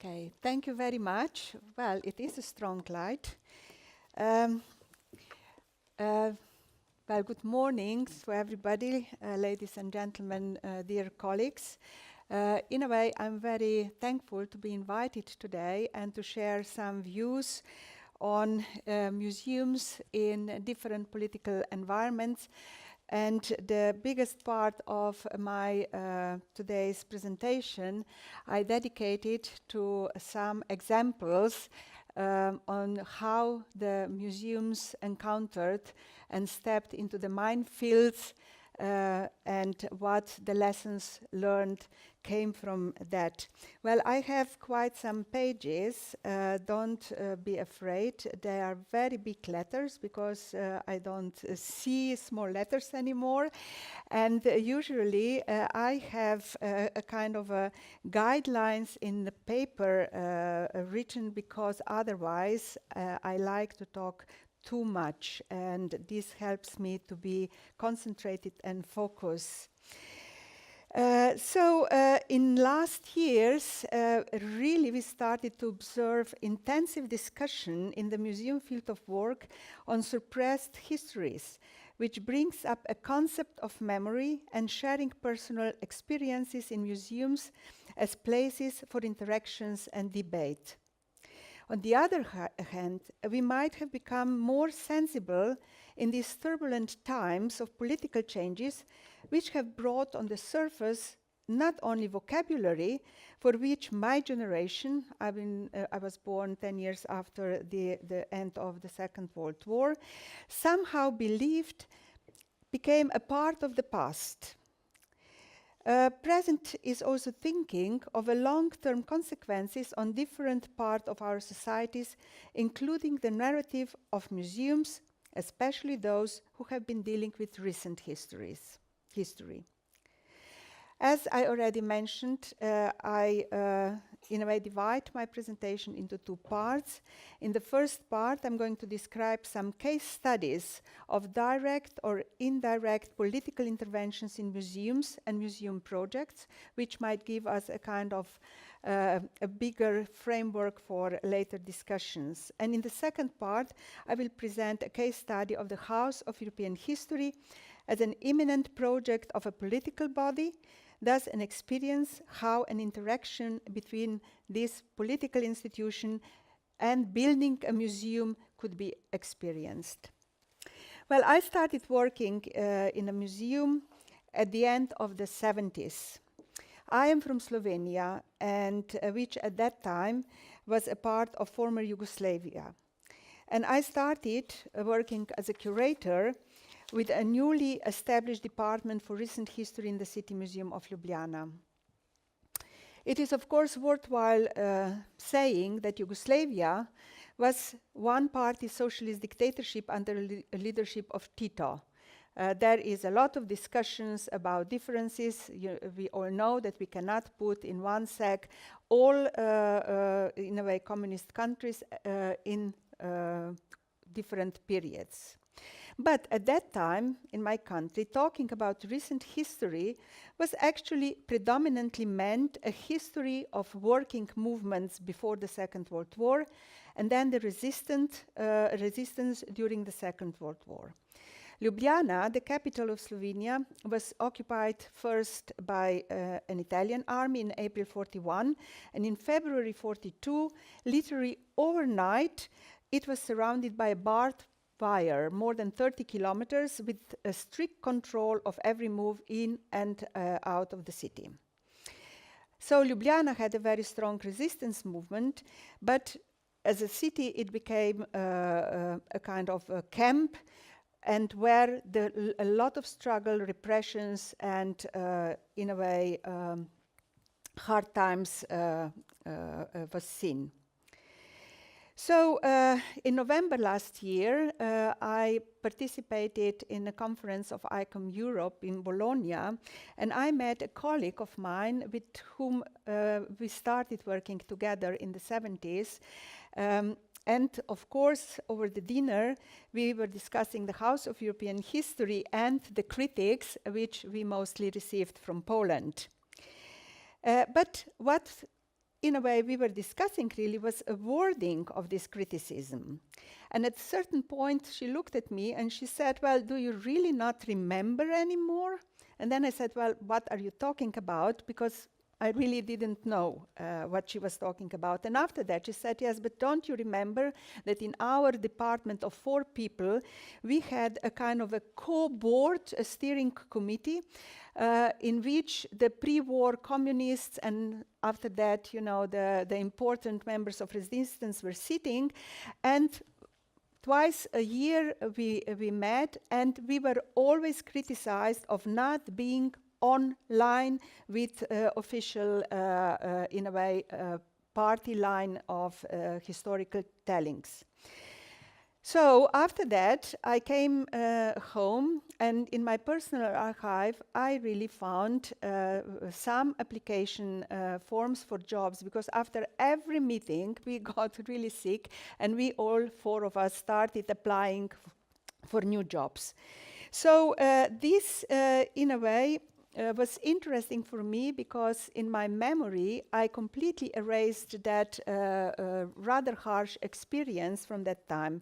Okay, thank you very much. Well, it is a strong light. Um, well, good morning to everybody, ladies and gentlemen, dear colleagues. In a way, I'm very thankful to be invited today and to share some views on museums in different political environments. And the biggest part of my today's presentation I dedicated to some examples on how the museums encountered and stepped into the minefields and what the lessons learned came from that. Well, I have quite some pages. Don't be afraid. They are very big letters because I don't see small letters anymore. And usually I have a kind of guidelines in the paper written because otherwise I like to talk too much, and this helps me to be concentrated and focused. In last years, really we started to observe intensive discussion in the museum field of work on suppressed histories, which brings up a concept of memory and sharing personal experiences in museums as places for interactions and debate. On the other hand, we might have become more sensible in these turbulent times of political changes, which have brought on the surface not only vocabulary for which my generation, I was born 10 years after the end of the Second World War, somehow believed became a part of the past. Present is also thinking of a long-term consequences on different parts of our societies, including the narrative of museums, especially those who have been dealing with recent history. As I already mentioned, I in a way divide my presentation into two parts. In the first part, I'm going to describe some case studies of direct or indirect political interventions in museums and museum projects, which might give us a kind of a bigger framework for later discussions. And in the second part, I will present a case study of the House of European History as an imminent project of a political body, thus an experience how an interaction between this political institution and building a museum could be experienced. Well, I started working in a museum at the end of the 70s. I am from Slovenia, and which at that time was a part of former Yugoslavia. And I started working as a curator with a newly established department for recent history in the City Museum of Ljubljana. It is, of course, worthwhile saying that Yugoslavia was one-party socialist dictatorship under leadership of Tito. There is a lot of discussions about differences. We all know that we cannot put in one sack all, in a way, communist countries in different periods. But at that time, in my country, talking about recent history was actually predominantly meant a history of working movements before the Second World War, and then the resistance during the Second World War. Ljubljana, the capital of Slovenia, was occupied first by an Italian army in April 41, and in February 42, literally overnight, it was surrounded by a barbed wire, more than 30 kilometers, with a strict control of every move in and out of the city. So Ljubljana had a very strong resistance movement, but as a city it became a kind of a camp, and where a lot of struggle, repressions, and in a way hard times was seen. So in November last year, I participated in a conference of ICOM Europe in Bologna, and I met a colleague of mine with whom we started working together in the 70s. And of course, over the dinner, we were discussing the House of European History and the critics, which we mostly received from Poland. But what in a way, we were discussing really was a wording of this criticism. And at a certain point, she looked at me and she said, well, do you really not remember anymore? And then I said, well, what are you talking about? Because I really didn't know what she was talking about. And after that, she said, yes, but don't you remember that in our department of 4 people, we had a kind of a co-board, a steering committee, in which the pre-war communists and after that, you know, the important members of resistance were sitting, and twice a year we met, and we were always criticized of not being online with official, in a way, party line of historical tellings. So after that, I came home, and in my personal archive, I really found some application forms for jobs, because after every meeting, we got really sick, and we all 4 of us started applying for new jobs. So this, in a way, was interesting for me, because in my memory, I completely erased that rather harsh experience from that time.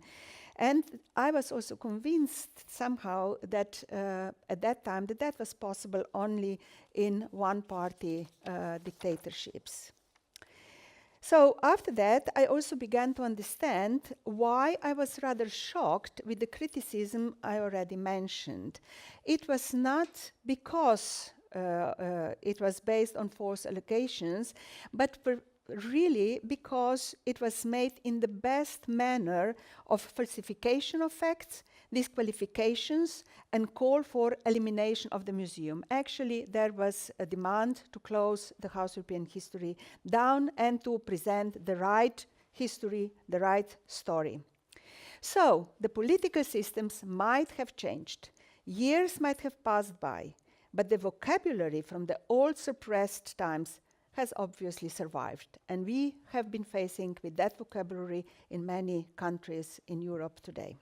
And I was also convinced somehow that at that time that was possible only in one-party dictatorships. So after that, I also began to understand why I was rather shocked with the criticism I already mentioned. It was not because it was based on false allegations, but really because it was made in the best manner of falsification of facts, disqualifications, and call for elimination of the museum. Actually, there was a demand to close the House of European History down and to present the right history, the right story. So, the political systems might have changed. Years might have passed by, but the vocabulary from the old suppressed times has obviously survived, and we have been facing with that vocabulary in many countries in Europe today.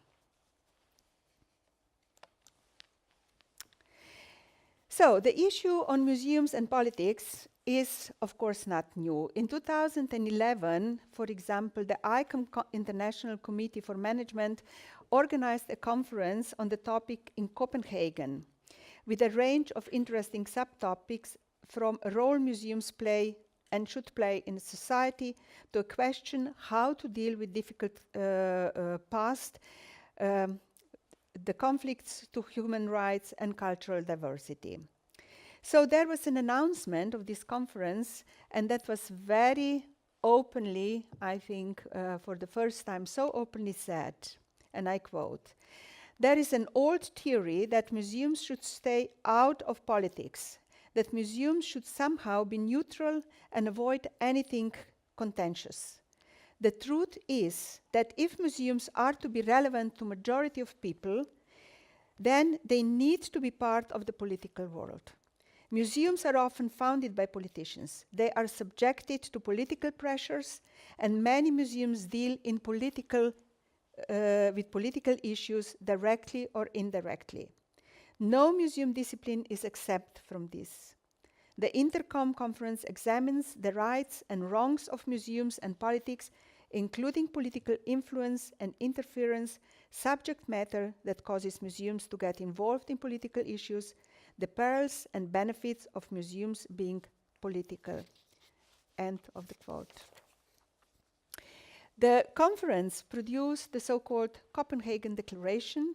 So the issue on museums and politics is, of course, not new. In 2011, for example, the ICOM International Committee for Management organized a conference on the topic in Copenhagen, with a range of interesting subtopics, from a role museums play and should play in society to a question how to deal with difficult past, the conflicts to human rights and cultural diversity. So there was an announcement of this conference, and that was very openly, I think, for the first time, so openly said, and I quote, "There is an old theory that museums should stay out of politics, that museums should somehow be neutral and avoid anything contentious. The truth is that if museums are to be relevant to majority of people, then they need to be part of the political world. Museums are often founded by politicians. They are subjected to political pressures, and many museums deal in with political issues directly or indirectly. No museum discipline is exempt from this. The Intercom conference examines the rights and wrongs of museums and politics, including political influence and interference, subject matter that causes museums to get involved in political issues, the perils and benefits of museums being political." End of the quote. The conference produced the so-called Copenhagen Declaration,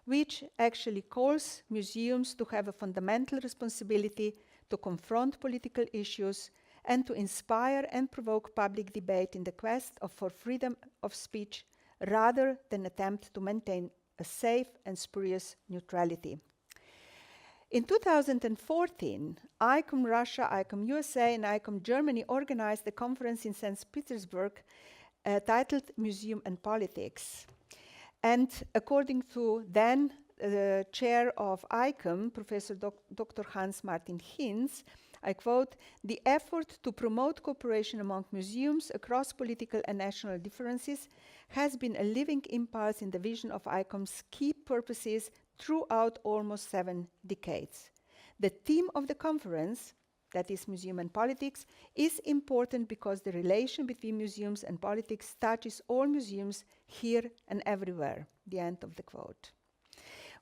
which actually calls museums to have a fundamental responsibility to confront political issues and to inspire and provoke public debate in the quest for freedom of speech, rather than attempt to maintain a safe and spurious neutrality. In 2014, ICOM Russia, ICOM USA, and ICOM Germany organized a conference in St. Petersburg titled Museum and Politics. And according to then the chair of ICOM, Professor Dr. Hans-Martin Hinz, I quote, "The effort to promote cooperation among museums across political and national differences has been a living impulse in the vision of ICOM's key purposes throughout almost 7 decades. The theme of the conference that is museum and politics, is important because the relation between museums and politics touches all museums here and everywhere, the end of the quote.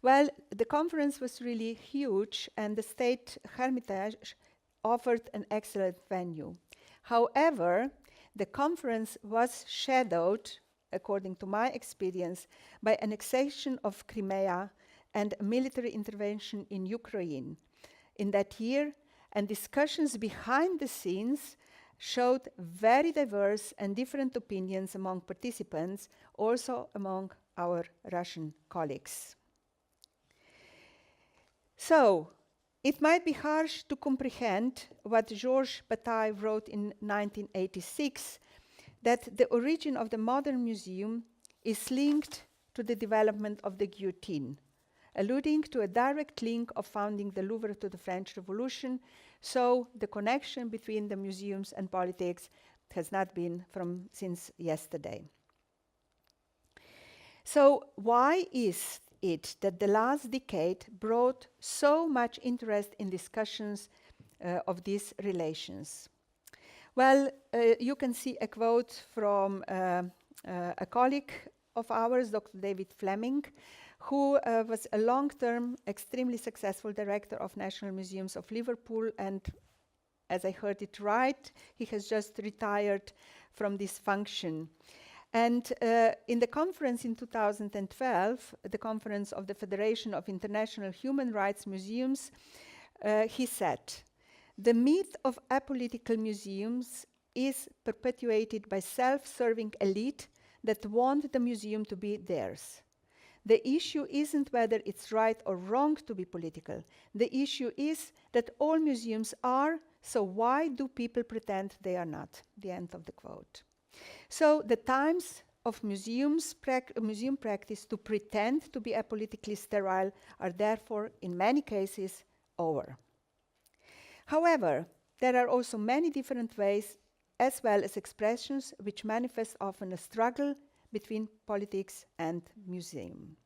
Well, the conference was really huge and the State Hermitage offered an excellent venue. However, the conference was shadowed, according to my experience, by annexation of Crimea and a military intervention in Ukraine in that year, and discussions behind the scenes showed very diverse and different opinions among participants, also among our Russian colleagues. So, it might be harsh to comprehend what Georges Bataille wrote in 1986, that the origin of the modern museum is linked to the development of the guillotine, alluding to a direct link of founding the Louvre to the French Revolution. So the connection between the museums and politics has not been since yesterday. So why is it that the last decade brought so much interest in discussions of these relations? Well, you can see a quote from a colleague of ours, Dr. David Fleming, who was a long-term, extremely successful director of National Museums of Liverpool, and as I heard it right, he has just retired from this function. And in the conference in 2012, the conference of the Federation of International Human Rights Museums, he said, "The myth of apolitical museums is perpetuated by self-serving elite that want the museum to be theirs. The issue isn't whether it's right or wrong to be political. The issue is that all museums are, so why do people pretend they are not?" The end of the quote. So the times of museum practice to pretend to be apolitically sterile are therefore, in many cases, over. However, there are also many different ways as well as expressions which manifest often a struggle between politics and museum.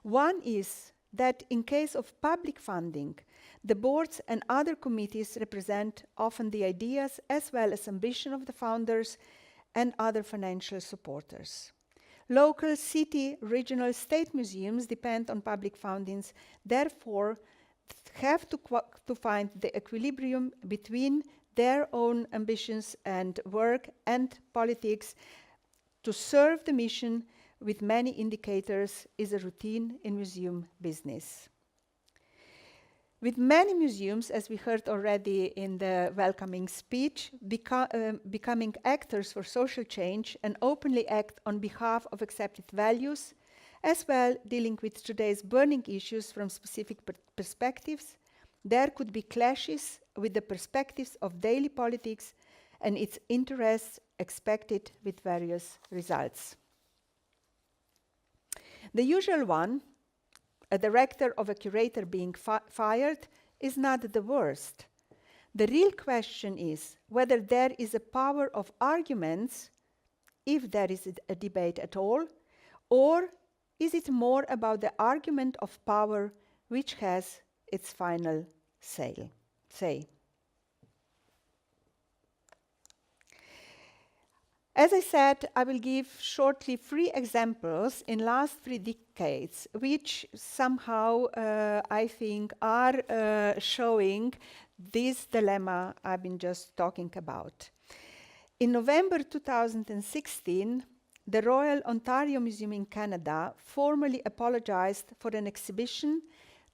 One is that in case of public funding, the boards and other committees represent often the ideas as well as ambition of the founders and other financial supporters. Local, city, regional, state museums depend on public fundings, therefore have to find the equilibrium between their own ambitions and work and politics to serve the mission with many indicators is a routine in museum business. With many museums, as we heard already in the welcoming speech, becoming actors for social change and openly act on behalf of accepted values, as well dealing with today's burning issues from specific perspectives, there could be clashes with the perspectives of daily politics and its interests expected with various results. The usual one, a director or a curator being fired, is not the worst. The real question is whether there is a power of arguments, if there is a debate at all, or is it more about the argument of power which has its final say? As I said, I will give shortly 3 examples in last 3 decades, which somehow I think are showing this dilemma I've been just talking about. In November 2016, the Royal Ontario Museum in Canada formally apologized for an exhibition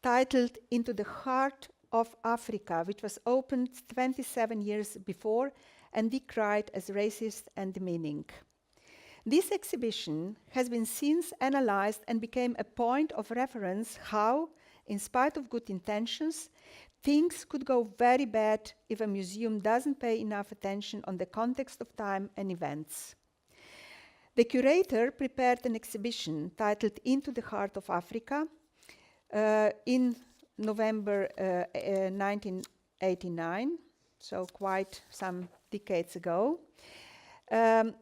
titled Into the Heart of Africa, which was opened 27 years before and decried as racist and demeaning. This exhibition has been since analyzed and became a point of reference how, in spite of good intentions, things could go very bad if a museum doesn't pay enough attention on the context of time and events. The curator prepared an exhibition titled Into the Heart of Africa in November 1989, so quite some decades ago. The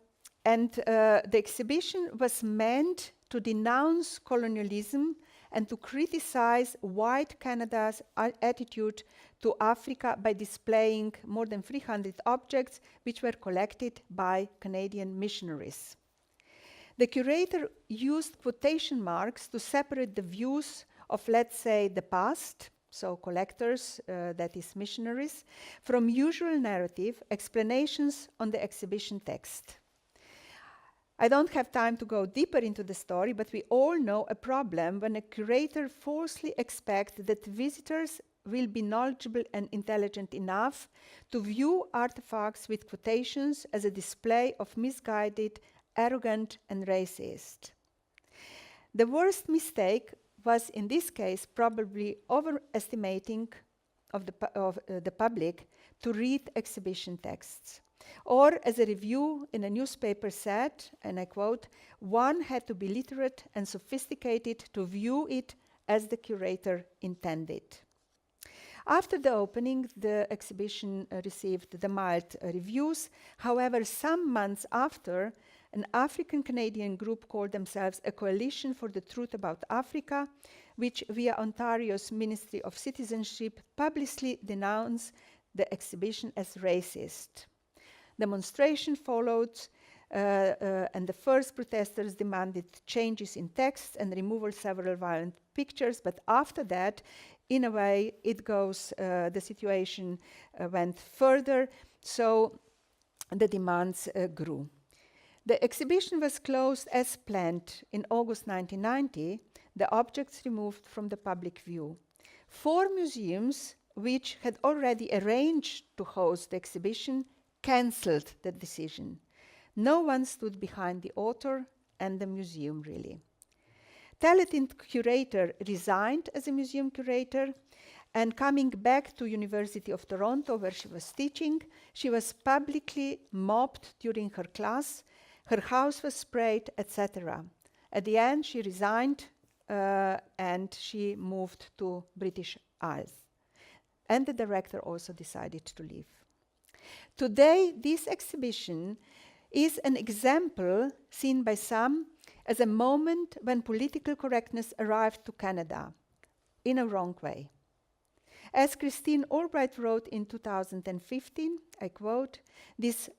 exhibition was meant to denounce colonialism and to criticize white Canada's attitude to Africa by displaying more than 300 objects which were collected by Canadian missionaries. The curator used quotation marks to separate the views of, let's say, the past, so collectors, that is missionaries, from usual narrative explanations on the exhibition text. I don't have time to go deeper into the story, but we all know a problem when a curator falsely expects that visitors will be knowledgeable and intelligent enough to view artifacts with quotations as a display of misguided, arrogant, and racist. The worst mistake was, in this case, probably overestimating of the public to read exhibition texts. Or, as a review in a newspaper said, and I quote, "One had to be literate and sophisticated to view it as the curator intended." After the opening, the exhibition received the mild reviews. However, some months after, an African-Canadian group called themselves a Coalition for the Truth About Africa, which via Ontario's Ministry of Citizenship publicly denounced the exhibition as racist. Demonstration followed, and the first protesters demanded changes in text and removal of several violent pictures, but after that, in a way, the situation went further, so the demands grew. The exhibition was closed as planned in August 1990, the objects removed from the public view. 4 museums, which had already arranged to host the exhibition, cancelled the decision. No one stood behind the author and the museum, really. Talented curator resigned as a museum curator, and coming back to University of Toronto, where she was teaching, she was publicly mobbed during her class. Her house was sprayed, etc. At the end, she resigned and she moved to British Isles. And the director also decided to leave. Today, this exhibition is an example seen by some as a moment when political correctness arrived to Canada in a wrong way. As Christine Albright wrote in 2015, I quote, "These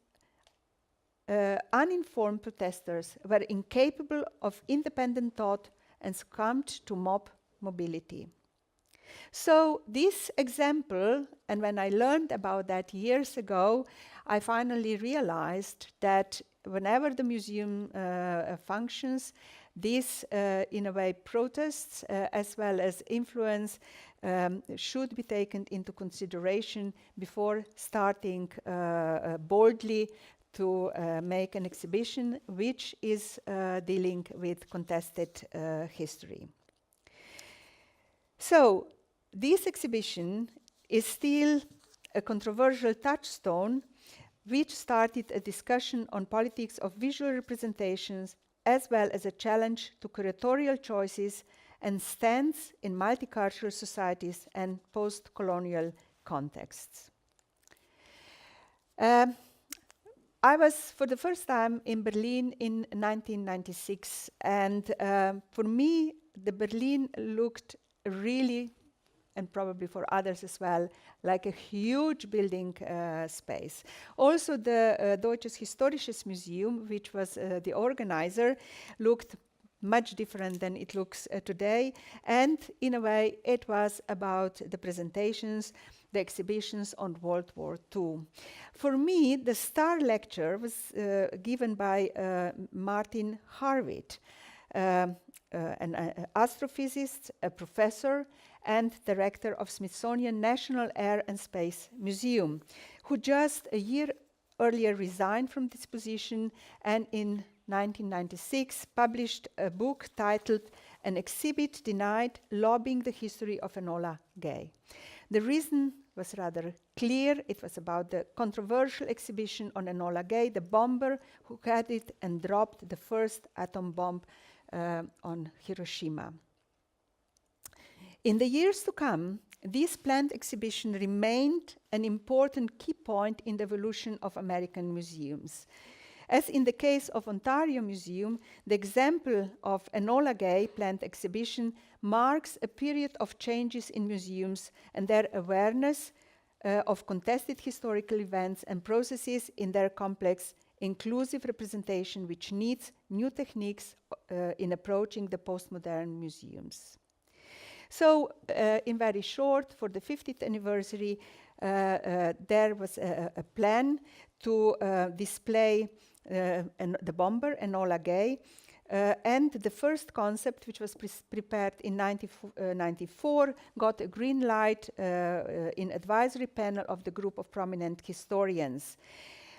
uninformed protesters were incapable of independent thought and succumbed to mob mobility." So this example, and when I learned about that years ago, I finally realized that whenever the museum functions, these, in a way, protests as well as influence should be taken into consideration before starting boldly to make an exhibition which is dealing with contested history. So, this exhibition is still a controversial touchstone which started a discussion on politics of visual representations as well as a challenge to curatorial choices and stands in multicultural societies and post-colonial contexts. I was for the first time in Berlin in 1996, and for me, the Berlin looked really, and probably for others as well, like a huge building space. Also, the Deutsches Historisches Museum, which was the organizer, looked much different than it looks today. And in a way, it was about the presentations, the exhibitions on World War II. For me, the star lecture was given by Martin Harwitt, an astrophysicist, a professor, and director of Smithsonian National Air and Space Museum, who just a year earlier resigned from this position and in 1996 published a book titled "An Exhibit Denied: Lobbying the History of Enola Gay." The reason was rather clear. It was about the controversial exhibition on Enola Gay, the bomber who had it and dropped the first atom bomb on Hiroshima. In the years to come, this planned exhibition remained an important key point in the evolution of American museums. As in the case of Ontario Museum, the example of Enola Gay planned exhibition marks a period of changes in museums and their awareness of contested historical events and processes in their complex, inclusive representation, which needs new techniques in approaching the postmodern museums. So, in very short, for the 50th anniversary, there was a plan to display the bomber, Enola Gay, and the first concept, which was prepared in 1994, got a green light in advisory panel of the group of prominent historians.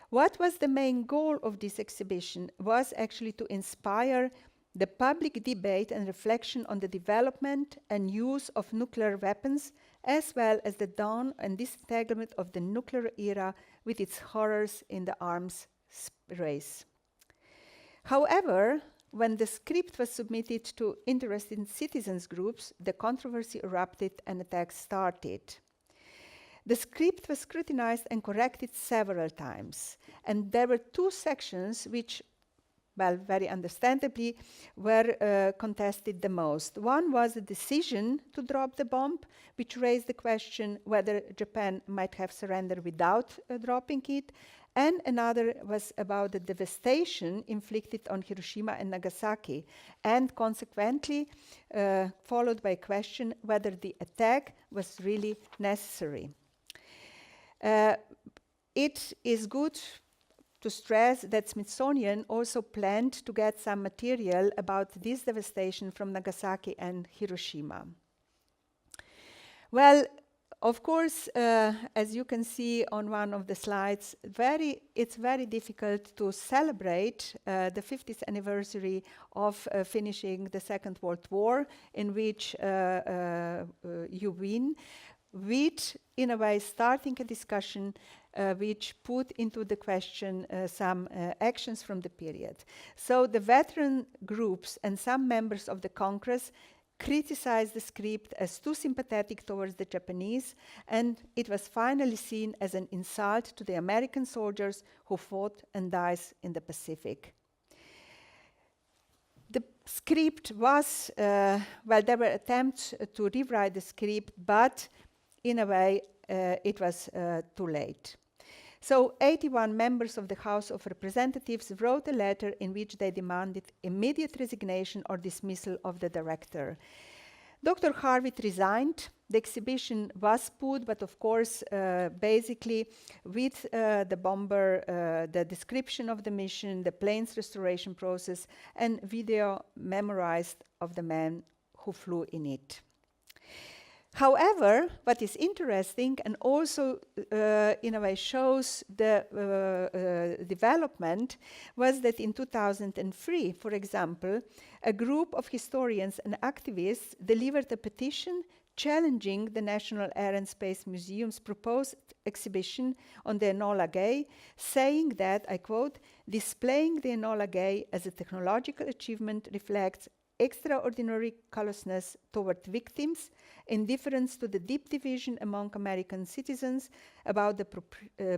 What was the main goal of this exhibition was actually to inspire the public debate and reflection on the development and use of nuclear weapons, as well as the dawn and disentanglement of the nuclear era with its horrors in the arms race. However, when the script was submitted to interested citizens groups, the controversy erupted and attacks started. The script was scrutinized and corrected several times, and there were two sections which, well, very understandably, were contested the most. One was the decision to drop the bomb, which raised the question whether Japan might have surrendered without dropping it, and another was about the devastation inflicted on Hiroshima and Nagasaki, and consequently followed by a question whether the attack was really necessary. It is good to stress that Smithsonian also planned to get some material about this devastation from Nagasaki and Hiroshima. Well, of course, as you can see on one of the slides, it's very difficult to celebrate the 50th anniversary of finishing the Second World War, in which you win, with, in a way, starting a discussion which put into the question some actions from the period. So the veteran groups and some members of the Congress criticized the script as too sympathetic towards the Japanese, and it was finally seen as an insult to the American soldiers who fought and died in the Pacific. The script was, well, there were attempts to rewrite the script, but in a way, it was too late. So 81 members of the House of Representatives wrote a letter in which they demanded immediate resignation or dismissal of the director. Dr. Harvit resigned. The exhibition was put, but of course, basically with the bomber, the description of the mission, the plane's restoration process, and video memorized of the man who flew in it. However, what is interesting and also in a way shows the development was that in 2003, for example, a group of historians and activists delivered a petition challenging the National Air and Space Museum's proposed exhibition on the Enola Gay, saying that, I quote, "Displaying the Enola Gay as a technological achievement reflects extraordinary callousness toward victims, indifference to the deep division among American citizens about the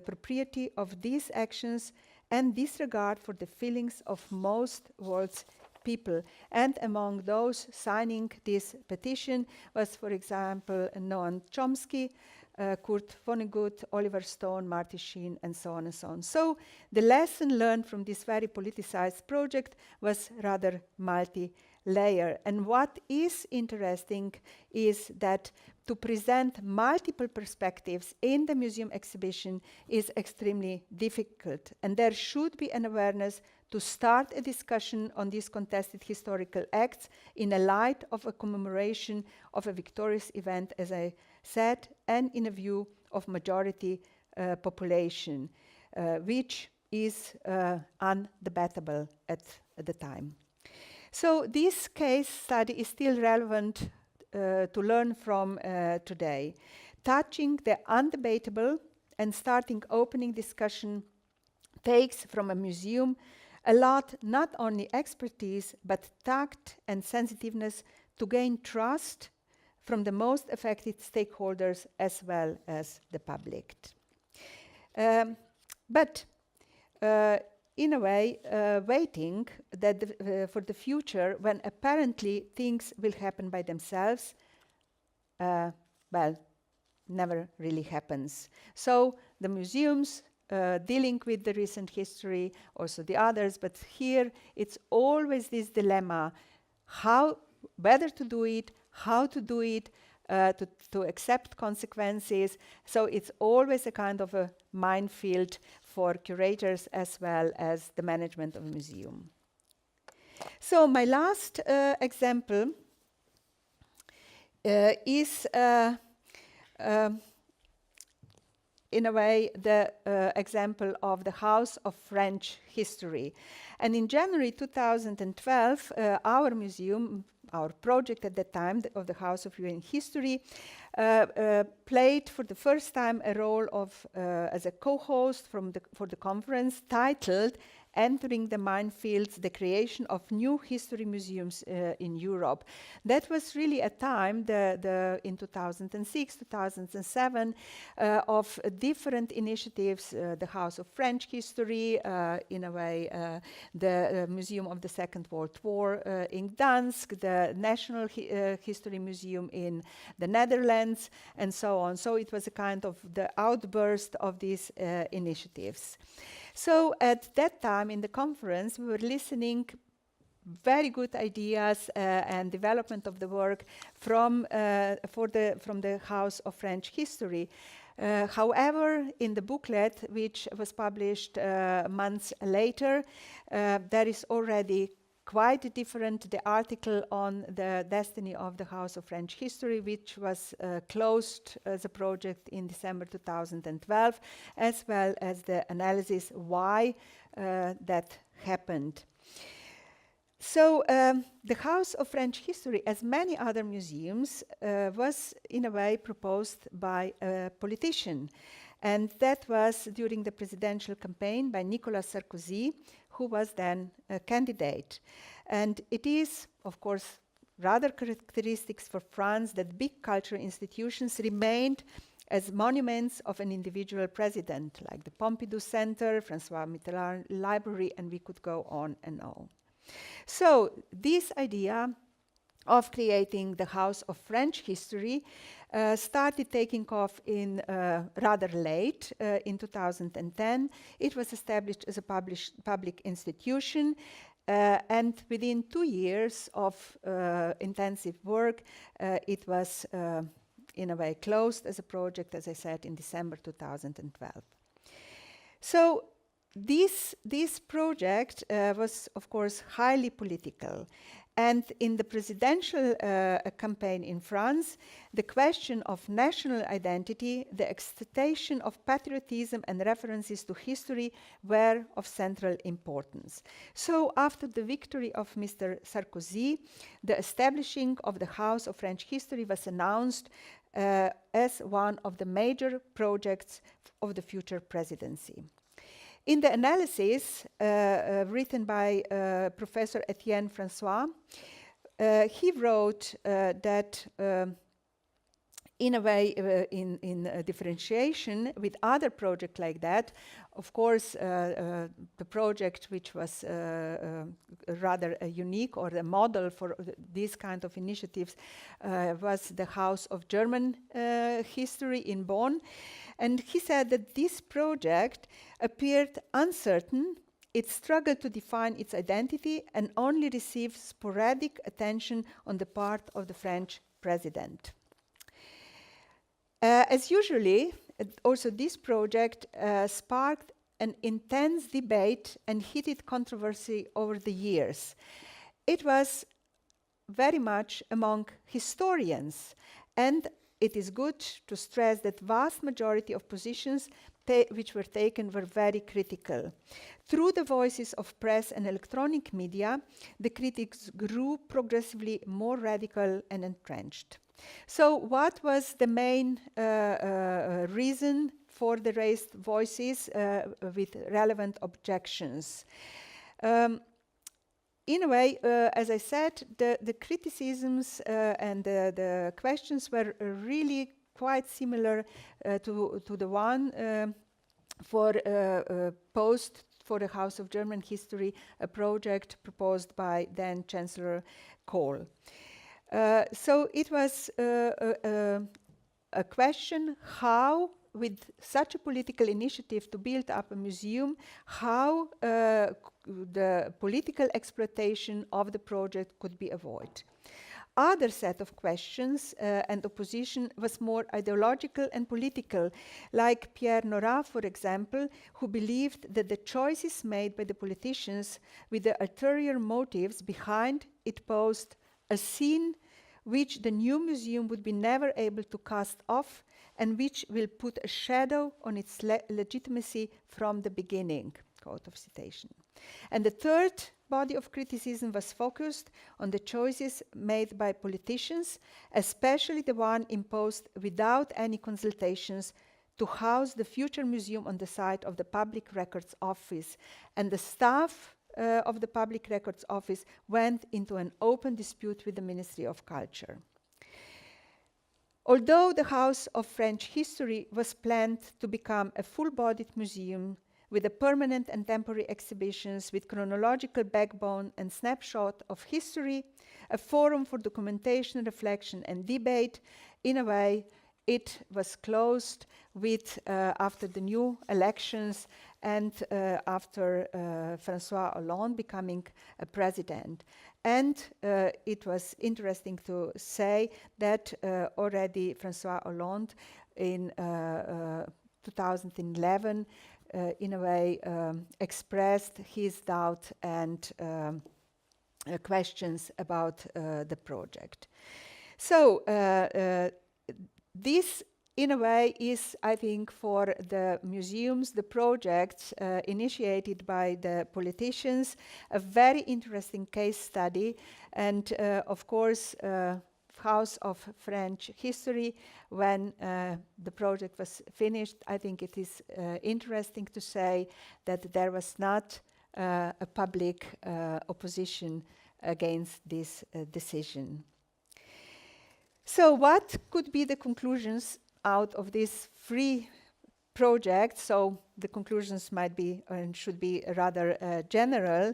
propriety of these actions, and disregard for the feelings of most world's people." And among those signing this petition was, for example, Noam Chomsky, Kurt Vonnegut, Oliver Stone, Marty Sheen, and so on and so on. So the lesson learned from this very politicized project was rather multi-layer. And what is interesting is that to present multiple perspectives in the museum exhibition is extremely difficult. And there should be an awareness to start a discussion on these contested historical acts in a light of a commemoration of a victorious event, as I said, and in a view of majority population, which is undebatable at the time. So this case study is still relevant to learn from today, touching the undebatable and starting opening discussion takes from a museum a lot, not only expertise, but tact and sensitiveness to gain trust from the most affected stakeholders as well as the public. But in a way, waiting that for the future when apparently things will happen by themselves, well, never really happens. So the museums dealing with the recent history, also the others, but here it's always this dilemma, whether to do it, how to do it, to accept consequences. So it's always a kind of a minefield for curators as well as the management of a museum. So my last example is in a way the example of the House of French History. And in January 2012, our museum, our project at that time of the House of French History, played for the first time a role of as a co-host for the conference titled Entering the Minefields, the Creation of New History Museums in Europe. That was really a time in 2006, 2007 of different initiatives, the House of French History, in a way the Museum of the Second World War in Gdansk, the National History Museum in the Netherlands, and so on. So it was a kind of the outburst of these initiatives. So at that time in the conference, we were listening very good ideas and development of the work from the House of French History. However, in the booklet, which was published months later, there is already quite different, the article on the destiny of the House of French History, which was closed as a project in December 2012, as well as the analysis why that happened. So the House of French History, as many other museums, was in a way proposed by a politician. And that was during the presidential campaign by Nicolas Sarkozy, who was then a candidate. And it is, of course, rather characteristics for France that big cultural institutions remained as monuments of an individual president, like the Pompidou Center, François Mitterrand Library, and we could go on and on. So this idea of creating the House of French History started taking off in rather late, in 2010. It was established as a public institution, and within 2 years of intensive work, it was in a way closed as a project, as I said, in December 2012. So this project was, of course, highly political. And in the presidential campaign in France, the question of national identity, the exaltation of patriotism and references to history were of central importance. So after the victory of Mr. Sarkozy, the establishing of the House of French History was announced as one of the major projects of the future presidency. In the analysis written by Professor Etienne François, he wrote that in a way, in differentiation with other projects like that, of course, the project which was rather unique or a model for these kind of initiatives was the House of German History in Bonn. And he said that this project appeared uncertain, it struggled to define its identity and only received sporadic attention on the part of the French president. As usually, also this project sparked an intense debate and heated controversy over the years. It was very much among historians, and it is good to stress that vast majority of positions which were taken were very critical. Through the voices of press and electronic media, the critics grew progressively more radical and entrenched. So what was the main reason for the raised voices with relevant objections? In a way, as I said, the criticisms and the questions were really quite similar to the one posed for the House of German History, a project proposed by then Chancellor Kohl. So it was a question how, with such a political initiative to build up a museum, how the political exploitation of the project could be avoided. Other set of questions and opposition was more ideological and political, like Pierre Nora, for example, who believed that the choices made by the politicians with the ulterior motives behind it posed a scene which the new museum would be never able to cast off and which will put a shadow on its legitimacy from the beginning, quote of citation. And the third body of criticism was focused on the choices made by politicians, especially the one imposed without any consultations to house the future museum on the site of the Public Records Office. And the staff of the Public Records Office went into an open dispute with the Ministry of Culture. Although the House of French History was planned to become a full-bodied museum with a permanent and temporary exhibitions with chronological backbone and snapshot of history, a forum for documentation, reflection and debate, in a way it was closed with after the new elections and after François Hollande becoming a president. And it was interesting to say that already François Hollande in 2011 in a way expressed his doubt and questions about the project. So this in a way is, I think, for the museums, the projects initiated by the politicians, a very interesting case study. And of course, House of French History, when the project was finished, I think it is interesting to say that there was not a public opposition against this decision. So what could be the conclusions out of this free project? So the conclusions might be and should be rather general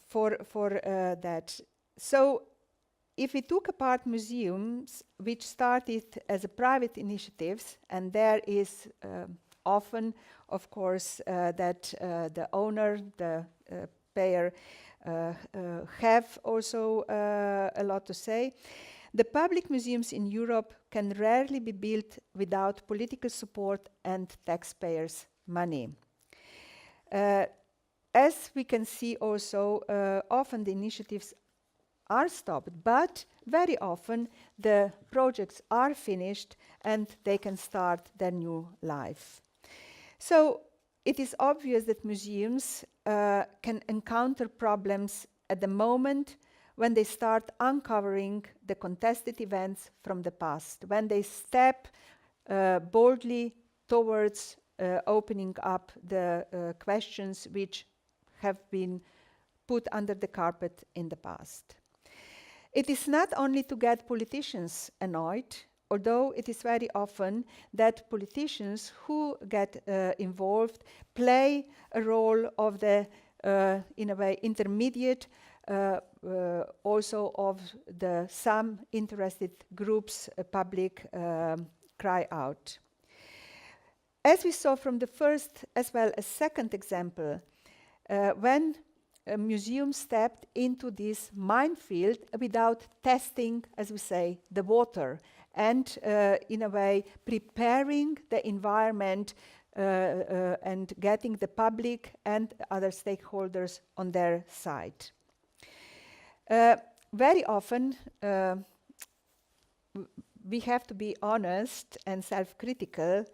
for that. So if we took apart museums which started as a private initiatives, and there is often, of course, that the owner, the payer, have also a lot to say. The public museums in Europe can rarely be built without political support and taxpayers' money. As we can see also, often the initiatives are stopped, but very often the projects are finished and they can start their new life. So it is obvious that museums can encounter problems at the moment when they start uncovering the contested events from the past, when they step boldly towards opening up the questions which have been put under the carpet in the past. It is not only to get politicians annoyed, although it is very often that politicians who get involved play a role of the, in a way, intermediate also of the some interested groups, public cry out. As we saw from the first as well as second example, when a museum stepped into this minefield without testing, as we say, the water, and in a way preparing the environment and getting the public and other stakeholders on their side. Very often, we have to be honest and self-critical.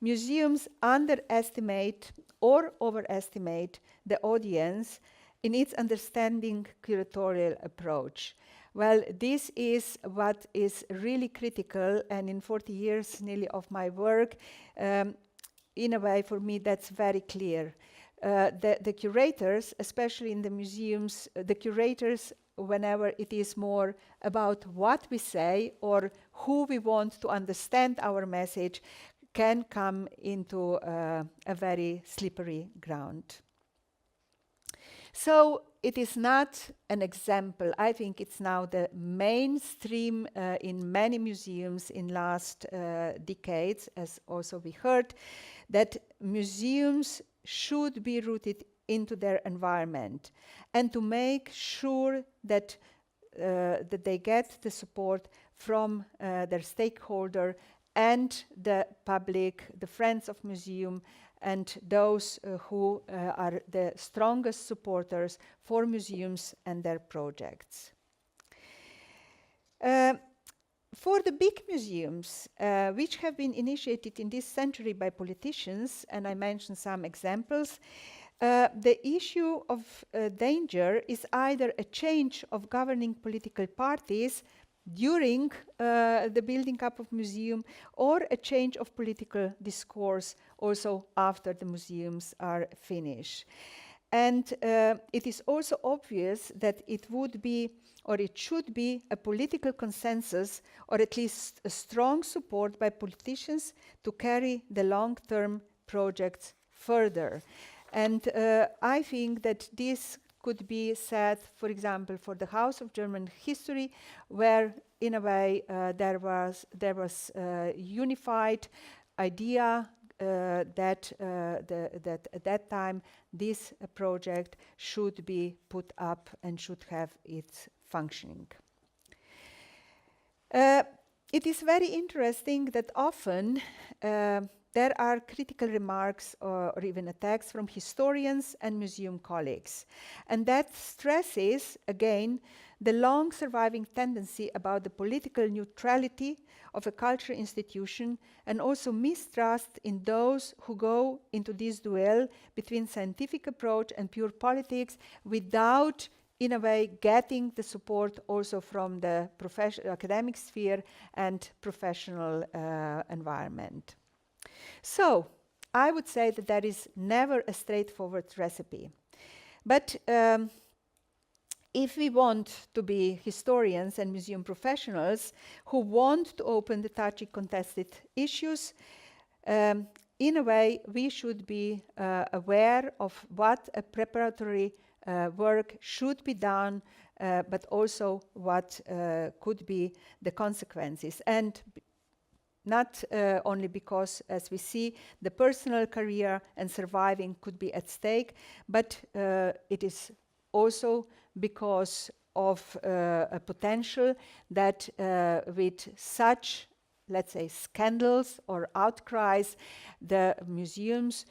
Museums underestimate or overestimate the audience in its understanding curatorial approach. Well, this is what is really critical, and in 40 years nearly of my work, in a way for me that's very clear. The curators, especially in the museums, the curators, whenever it is more about what we say or who we want to understand our message, can come into a very slippery ground. So it is not an example. I think it's now the mainstream in many museums in last decades, as also we heard, that museums should be rooted into their environment and to make sure that that they get the support from their stakeholder and the public, the friends of museum, and those who are the strongest supporters for museums and their projects. For the big museums, which have been initiated in this century by politicians, and I mentioned some examples, the issue of danger is either a change of governing political parties during the building up of museum, or a change of political discourse also after the museums are finished. And it is also obvious that it would be, or it should be, a political consensus, or at least a strong support by politicians to carry the long-term projects further. And I think that this could be said, for example, for the House of German History, where in a way there was unified idea that at that time this project should be put up and should have its functioning. It is very interesting that often there are critical remarks or even attacks from historians and museum colleagues. And that stresses, again, the long surviving tendency about the political neutrality of a cultural institution, and also mistrust in those who go into this duel between scientific approach and pure politics without, in a way, getting the support also from the academic sphere and professional environment. So, I would say that there is never a straightforward recipe. But if we want to be historians and museum professionals who want to open the touchy contested issues, in a way we should be aware of what a preparatory work should be done, but also what could be the consequences. And not only because, as we see, the personal career and surviving could be at stake, but it is also because of a potential that with such, let's say, scandals or outcries, the museums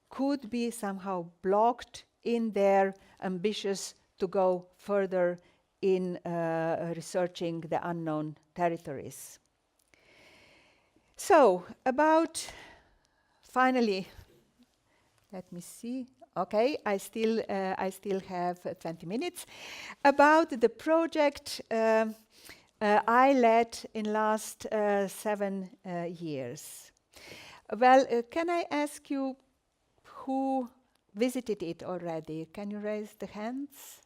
could be somehow blocked in their ambitions to go further in researching the unknown territories. So, about, finally, let me see. Okay, I still have 20 minutes. About the project I led in last 7 years. Well, can I ask you who visited it already? Can you raise the hands?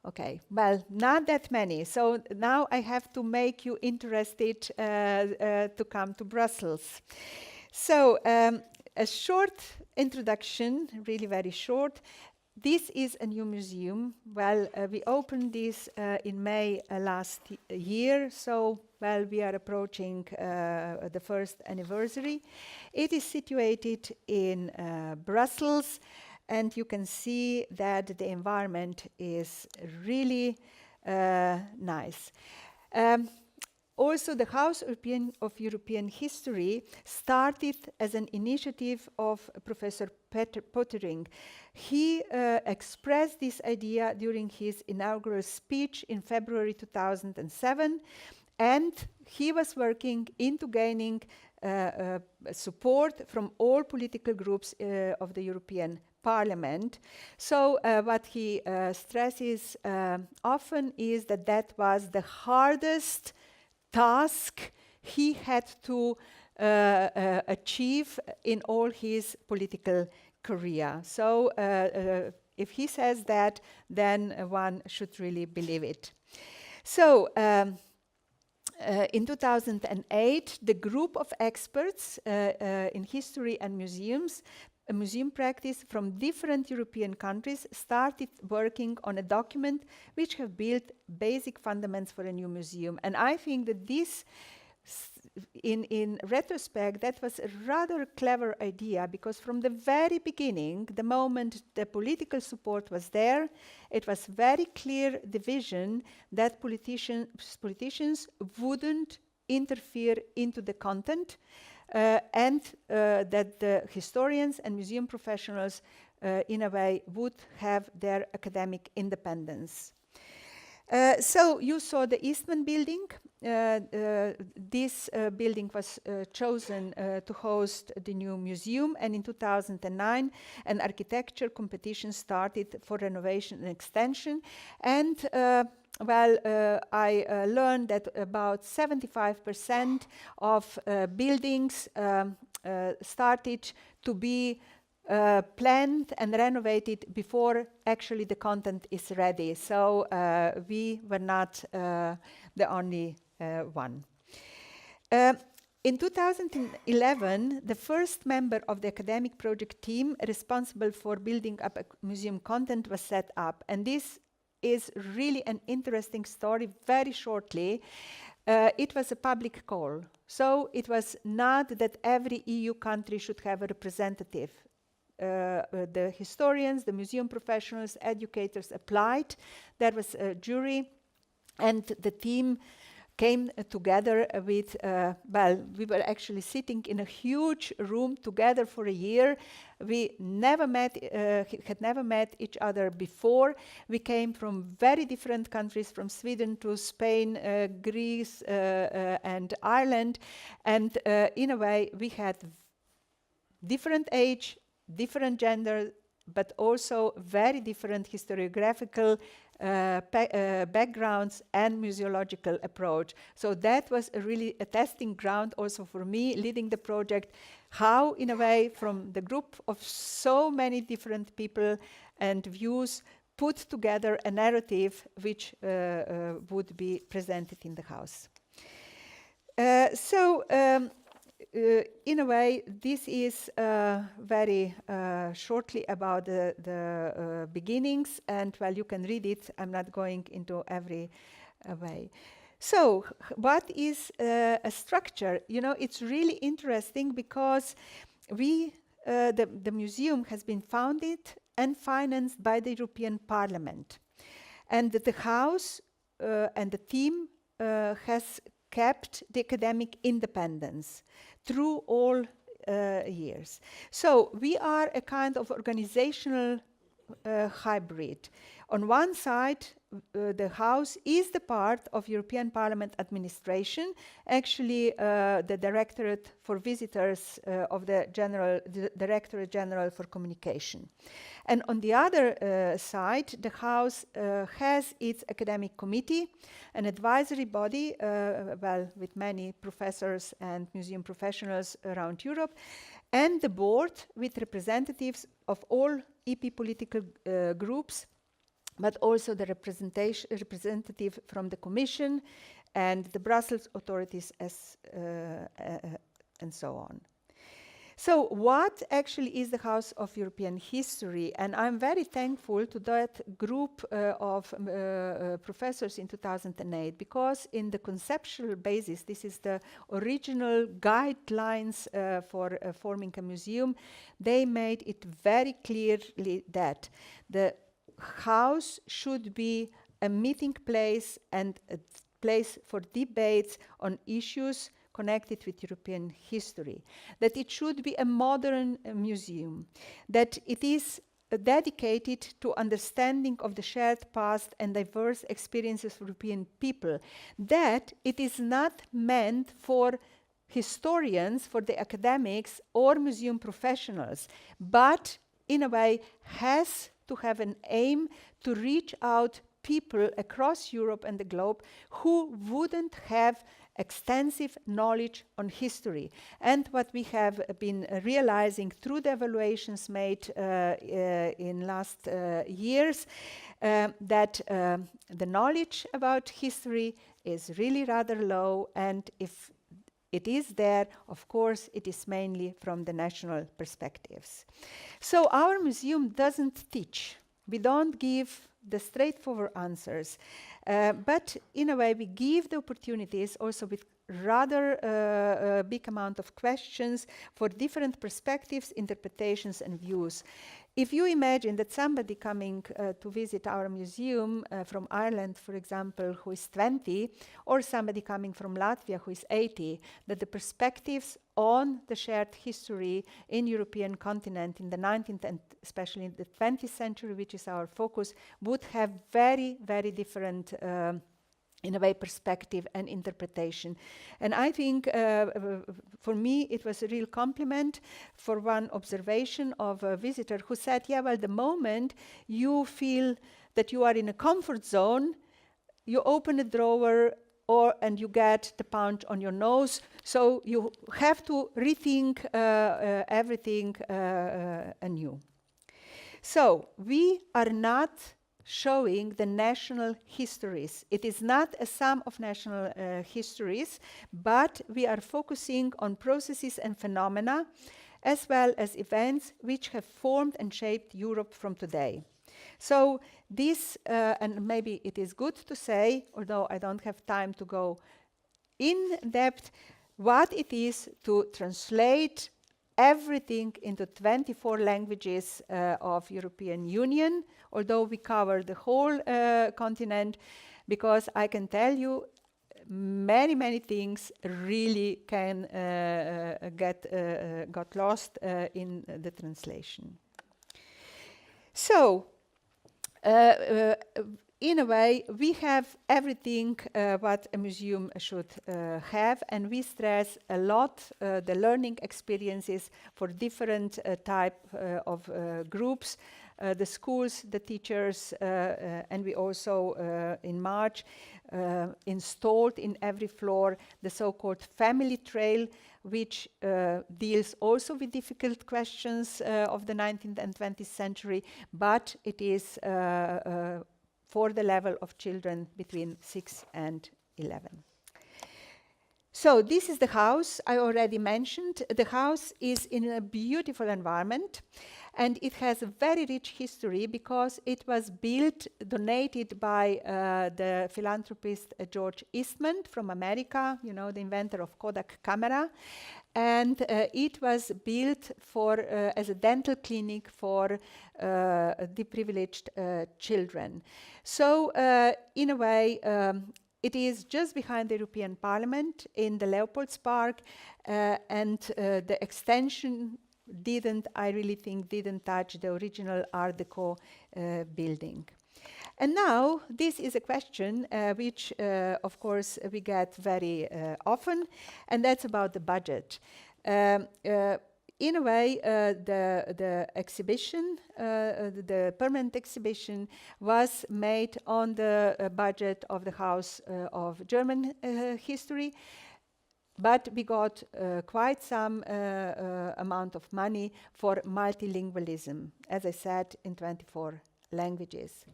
Okay, well, not that many. So now I have to make you interested to come to Brussels. So a short introduction, really very short. This is a new museum. Well, we opened this in May last year. So, well, we are approaching the first anniversary. It is situated in Brussels. And you can see that the environment is really nice. Also, the House of European History started as an initiative of Professor Pottering. He expressed this idea during his inaugural speech in February 2007, and he was working into gaining support from all political groups of the European Parliament. So what he stresses often is that that was the hardest task he had to achieve in all his political career. So if he says that, then one should really believe it. So in 2008, the group of experts in history and museum practice from different European countries started working on a document which have built basic fundamentals for a new museum. And I think that this, in retrospect, that was a rather clever idea, because from the very beginning, the moment the political support was there, it was very clear the vision that politicians wouldn't interfere into the content, and that the historians and museum professionals, in a way, would have their academic independence. So you saw the Eastman building. This building was chosen to host the new museum, and in 2009 an architecture competition started for renovation and extension. And I learned that about 75% of buildings started to be planned and renovated before actually the content is ready. So we were not the only one. In 2011, the first member of the academic project team responsible for building up a museum content was set up. And this is really an interesting story. Very shortly, it was a public call. So it was not that every EU country should have a representative. The historians, the museum professionals, educators applied. There was a jury, and the team came together with, we were actually sitting in a huge room together for a year. We had never met each other before. We came from very different countries, from Sweden to Spain, Greece, and Ireland. And in a way, we had different age, different gender, but also very different historiographical backgrounds and museological approach. So that was really a testing ground also for me, leading the project, how, in a way, from the group of so many different people and views, put together a narrative which would be presented in the house. In a way, this is very shortly about the beginnings, and well, you can read it. I'm not going into every way. So, what is a structure? You know, it's really interesting because the museum has been founded and financed by the European Parliament, and the house and the team has kept the academic independence through all years. So we are a kind of organizational hybrid. On one side, the house is the part of European Parliament administration, actually the Directorate for Visitors of the Directorate General for Communication. And on the other side, the house has its academic committee, an advisory body, with many professors and museum professionals around Europe, and the board with representatives of all EP political groups, but also the representative from the Commission and the Brussels authorities and so on. So what actually is the House of European History? And I'm very thankful to that group of professors in 2008, because in the conceptual basis, this is the original guidelines for forming a museum, they made it very clearly that the house should be a meeting place and a place for debates on issues connected with European history, that it should be a modern museum, that it is dedicated to understanding of the shared past and diverse experiences of European people, that it is not meant for historians, for the academics or museum professionals, but in a way has to have an aim to reach out people across Europe and the globe who wouldn't have extensive knowledge on history. And what we have been realizing through the evaluations made in last years, that the knowledge about history is really rather low, and if it is there, of course, it is mainly from the national perspectives. So our museum doesn't teach. We don't give the straightforward answers, but in a way we give the opportunities also with rather big amount of questions for different perspectives, interpretations and views. If you imagine that somebody coming to visit our museum from Ireland, for example, who is 20, or somebody coming from Latvia who is 80, that the perspectives on the shared history in European continent in the 19th and especially in the 20th century, which is our focus, would have very, very different in a way perspective and interpretation. And I think for me it was a real compliment for one observation of a visitor who said, yeah, well, the moment you feel that you are in a comfort zone, you open a drawer and you get the punch on your nose, so you have to rethink everything anew. So we are not showing the national histories. It is not a sum of national histories, but we are focusing on processes and phenomena, as well as events which have formed and shaped Europe from today. So this, and maybe it is good to say, although I don't have time to go in depth, what it is to translate everything into 24 languages of European Union, although we cover the whole continent, because I can tell you many, many things really can got lost in the translation. So, in a way, we have everything what a museum should have, and we stress a lot the learning experiences for different type of groups, the schools, the teachers, and we also in March installed in every floor the so-called family trail, which deals also with difficult questions of the 19th and 20th century, but it is for the level of children between 6 and 11. So this is the house I already mentioned. The house is in a beautiful environment, and it has a very rich history because it was built, donated by the philanthropist George Eastman from America, you know, the inventor of Kodak camera. And it was built for as a dental clinic for deprivileged children. So in a way, it is just behind the European Parliament in the Leopoldspark, and the extension I really think didn't touch the original Art Deco building. And now, this is a question which, of course, we get very often, and that's about the budget. In a way, the exhibition, the permanent exhibition, was made on the budget of the House of German History, but we got quite some amount of money for multilingualism, as I said, in 24 languages.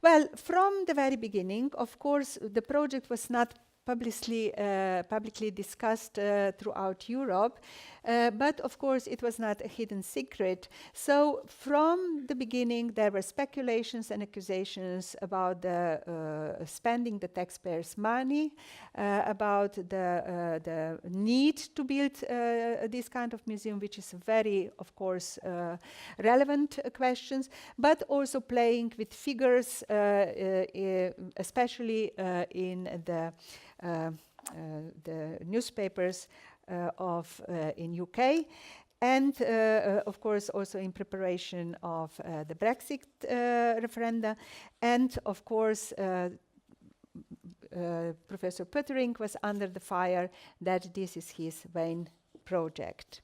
Well, from the very beginning, of course, the project was not publicly discussed throughout Europe, but of course it was not a hidden secret. So from the beginning there were speculations and accusations about spending the taxpayers' money, about the need to build this kind of museum, which is very, of course, relevant questions, but also playing with figures, especially in the newspapers in UK, and of course also in preparation of the Brexit referenda, and of course Professor Pöttering was under the fire that this is his vain project.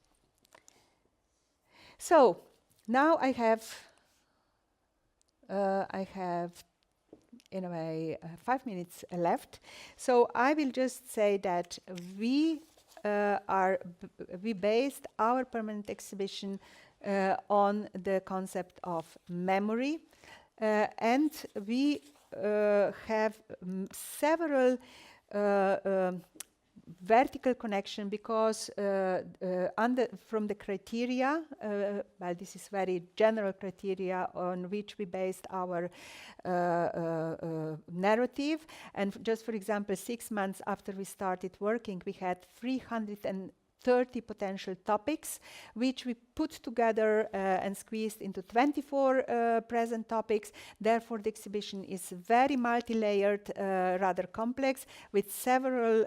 So now I have in a way, 5 minutes left. So I will just say that we based our permanent exhibition on the concept of memory, and we have several vertical connection because from the criteria, well, this is very general criteria on which we based our narrative. And just for example, 6 months after we started working, we had 330 potential topics, which we put together and squeezed into 24 present topics. Therefore, the exhibition is very multi-layered, rather complex, with several,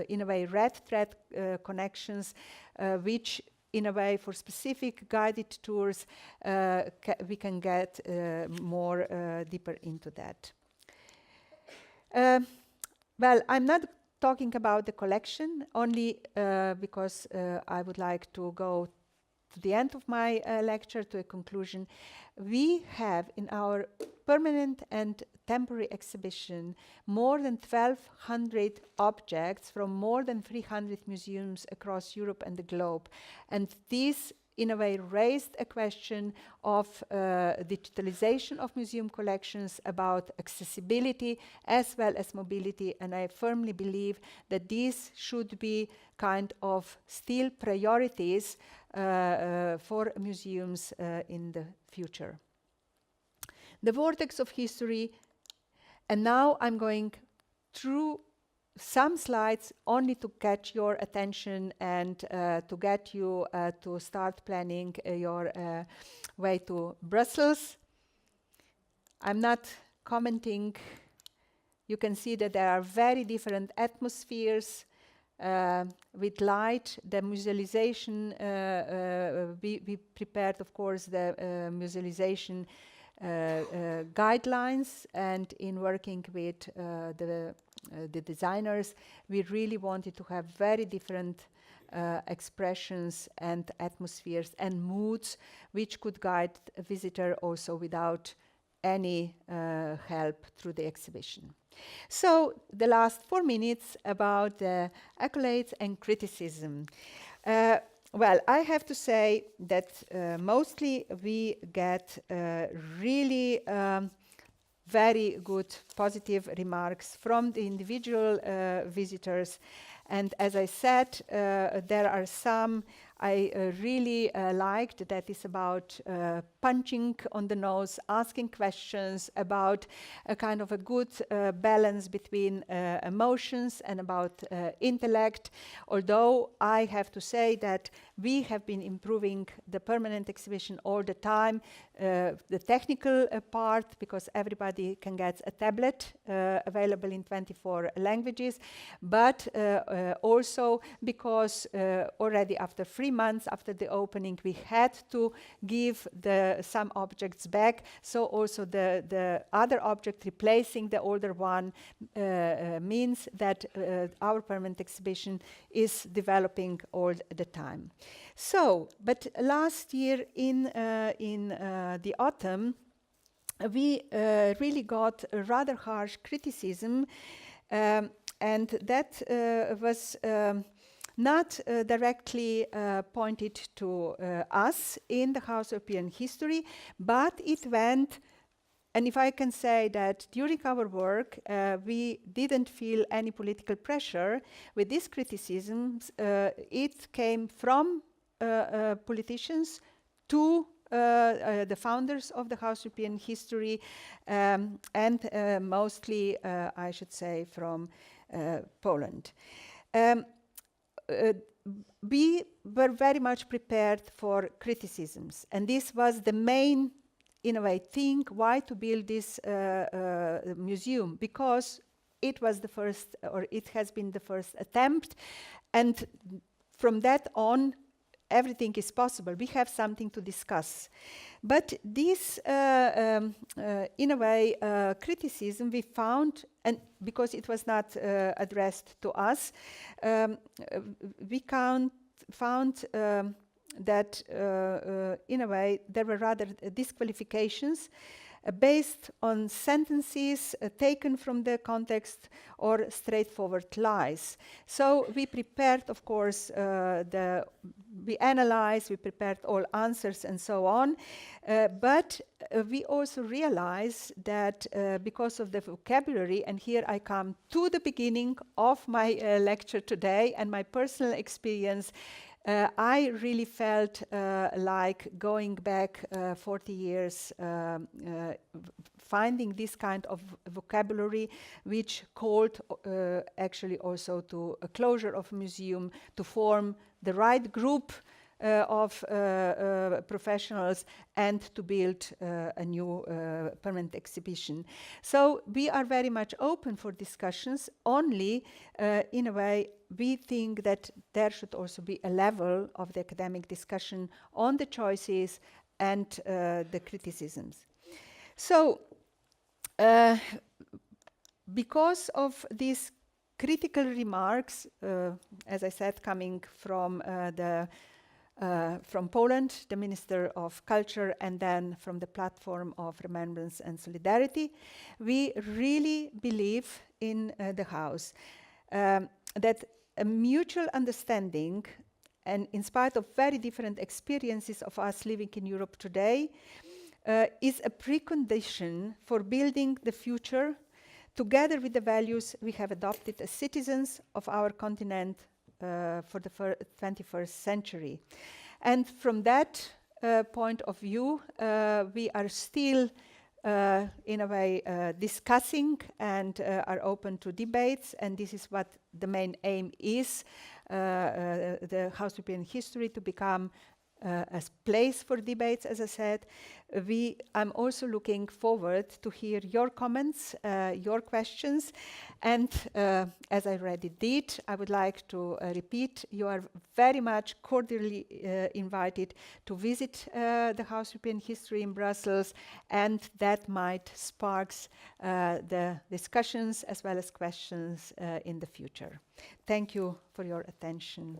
in a way, red thread connections, which, in a way, for specific guided tours, we can get more deeper into that. Well, I'm not talking about the collection only because I would like to go to the end of my lecture, to a conclusion. We have in our permanent and temporary exhibition more than 1,200 objects from more than 300 museums across Europe and the globe. And these, in a way, raised a question of digitalization of museum collections, about accessibility as well as mobility, and I firmly believe that these should be kind of still priorities for museums in the future. The vortex of history, and now I'm going through some slides only to catch your attention and to get you to start planning your way to Brussels. I'm not commenting. You can see that there are very different atmospheres with light. The musealization, we prepared, of course, the musealization guidelines, and in working with the designers, we really wanted to have very different expressions and atmospheres and moods, which could guide a visitor also without any help through the exhibition. So the last 4 minutes about the accolades and criticism. Well, I have to say that mostly we get really very good positive remarks from the individual visitors. And as I said, there are some I really liked, that is about punching on the nose, asking questions, about a kind of a good balance between emotions and about intellect. Although I have to say that we have been improving the permanent exhibition all the time, the technical part, because everybody can get a tablet available in 24 languages, but also because already after 3 months after the opening, we had to give some objects back. So also the other object replacing the older one means that our permanent exhibition is developing all the time. So, but last year in the autumn, we really got a rather harsh criticism, and that was not directly pointed to us in the House of European History, but it went, and if I can say that during our work, we didn't feel any political pressure with these criticisms. It came from politicians to the founders of the House of European History, and mostly, I should say, from Poland. We were very much prepared for criticisms, and this was the main, in a way, thing why to build this museum, because it was the first, or it has been the first attempt, and from that on, everything is possible. We have something to discuss. But this, in a way, criticism we found, and because it was not addressed to us, we found that in a way there were rather disqualifications based on sentences taken from the context or straightforward lies. So we prepared, of course, we analyzed, we prepared all answers and so on, but we also realized that because of the vocabulary, and here I come to the beginning of my lecture today and my personal experience, I really felt like going back 40 years, finding this kind of vocabulary which called actually also to a closure of a museum, to form the right group of professionals and to build a new permanent exhibition. So we are very much open for discussions, only in a way we think that there should also be a level of the academic discussion on the choices and the criticisms. So because of these critical remarks, as I said, coming from Poland, the Minister of Culture, and then from the Platform of Remembrance and Solidarity, we really believe in the House that a mutual understanding, and in spite of very different experiences of us living in Europe today, is a precondition for building the future together with the values we have adopted as citizens of our continent for the 21st century. And from that point of view, we are still in a way discussing and are open to debates, and this is what the main aim is, the House of European History to become a place for debates, as I said. I'm also looking forward to hear your comments, your questions, and as I already did, I would like to repeat, you are very much cordially invited to visit the House of European History in Brussels, and that might spark the discussions as well as questions in the future. Thank you for your attention.